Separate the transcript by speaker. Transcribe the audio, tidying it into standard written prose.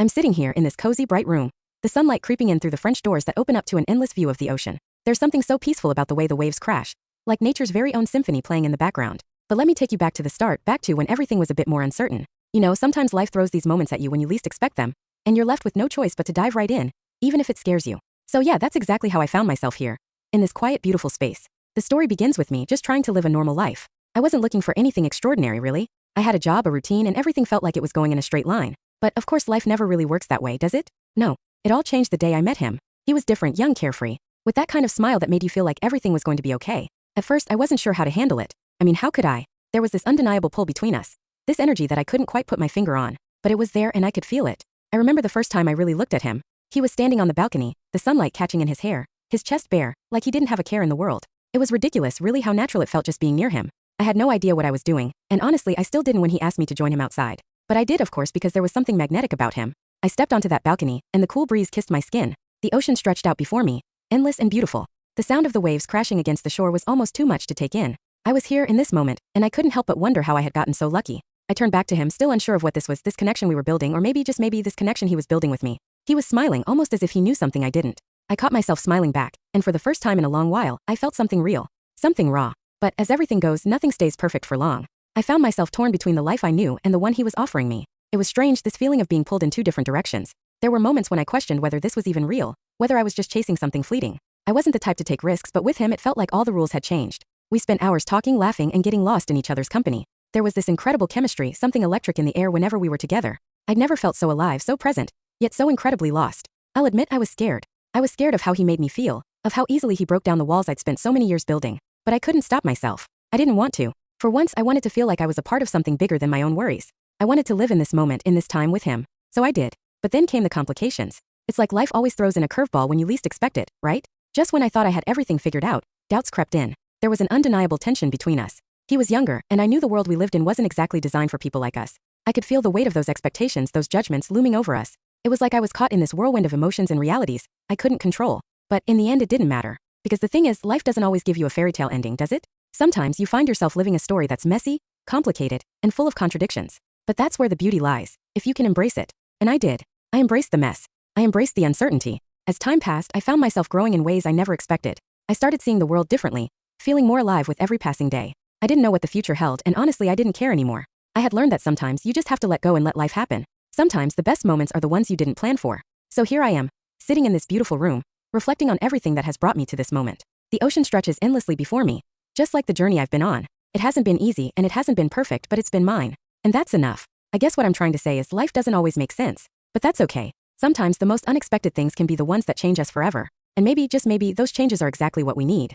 Speaker 1: I'm sitting here in this cozy, bright room, the sunlight creeping in through the French doors that open up to an endless view of the ocean. There's something so peaceful about the way the waves crash, like nature's very own symphony playing in the background. But let me take you back to the start, back to when everything was a bit more uncertain. You know, sometimes life throws these moments at you when you least expect them, and you're left with no choice but to dive right in, even if it scares you. So yeah, that's exactly how I found myself here, in this quiet, beautiful space. The story begins with me just trying to live a normal life. I wasn't looking for anything extraordinary, really. I had a job, a routine, and everything felt like it was going in a straight line. But of course life never really works that way, does it? No. It all changed the day I met him. He was different, young, carefree, with that kind of smile that made you feel like everything was going to be okay. At first I wasn't sure how to handle it. I mean, how could I? There was this undeniable pull between us. This energy that I couldn't quite put my finger on. But it was there and I could feel it. I remember the first time I really looked at him. He was standing on the balcony, the sunlight catching in his hair, his chest bare, like he didn't have a care in the world. It was ridiculous really how natural it felt just being near him. I had no idea what I was doing, and honestly I still didn't when he asked me to join him outside. But I did, of course, because there was something magnetic about him. I stepped onto that balcony, and the cool breeze kissed my skin. The ocean stretched out before me, endless and beautiful. The sound of the waves crashing against the shore was almost too much to take in. I was here in this moment, and I couldn't help but wonder how I had gotten so lucky. I turned back to him, still unsure of what this was, this connection we were building, or maybe, just maybe, this connection he was building with me. He was smiling, almost as if he knew something I didn't. I caught myself smiling back, and for the first time in a long while, I felt something real. Something raw. But as everything goes, nothing stays perfect for long. I found myself torn between the life I knew and the one he was offering me. It was strange, this feeling of being pulled in two different directions. There were moments when I questioned whether this was even real, whether I was just chasing something fleeting. I wasn't the type to take risks, but with him it felt like all the rules had changed. We spent hours talking, laughing, and getting lost in each other's company. There was this incredible chemistry, something electric in the air whenever we were together. I'd never felt so alive, so present, yet so incredibly lost. I'll admit I was scared. I was scared of how he made me feel, of how easily he broke down the walls I'd spent so many years building. But I couldn't stop myself. I didn't want to. For once, I wanted to feel like I was a part of something bigger than my own worries. I wanted to live in this moment, in this time with him. So I did. But then came the complications. It's like life always throws in a curveball when you least expect it, right? Just when I thought I had everything figured out, doubts crept in. There was an undeniable tension between us. He was younger, and I knew the world we lived in wasn't exactly designed for people like us. I could feel the weight of those expectations, those judgments looming over us. It was like I was caught in this whirlwind of emotions and realities I couldn't control. But in the end it didn't matter. Because the thing is, life doesn't always give you a fairy tale ending, does it? Sometimes you find yourself living a story that's messy, complicated, and full of contradictions. But that's where the beauty lies, if you can embrace it. And I did. I embraced the mess. I embraced the uncertainty. As time passed, I found myself growing in ways I never expected. I started seeing the world differently, feeling more alive with every passing day. I didn't know what the future held, and honestly I didn't care anymore. I had learned that sometimes you just have to let go and let life happen. Sometimes the best moments are the ones you didn't plan for. So here I am, sitting in this beautiful room, reflecting on everything that has brought me to this moment. The ocean stretches endlessly before me, just like the journey I've been on. It hasn't been easy and it hasn't been perfect, but it's been mine. And that's enough. I guess what I'm trying to say is life doesn't always make sense. But that's okay. Sometimes the most unexpected things can be the ones that change us forever. And maybe, just maybe, those changes are exactly what we need.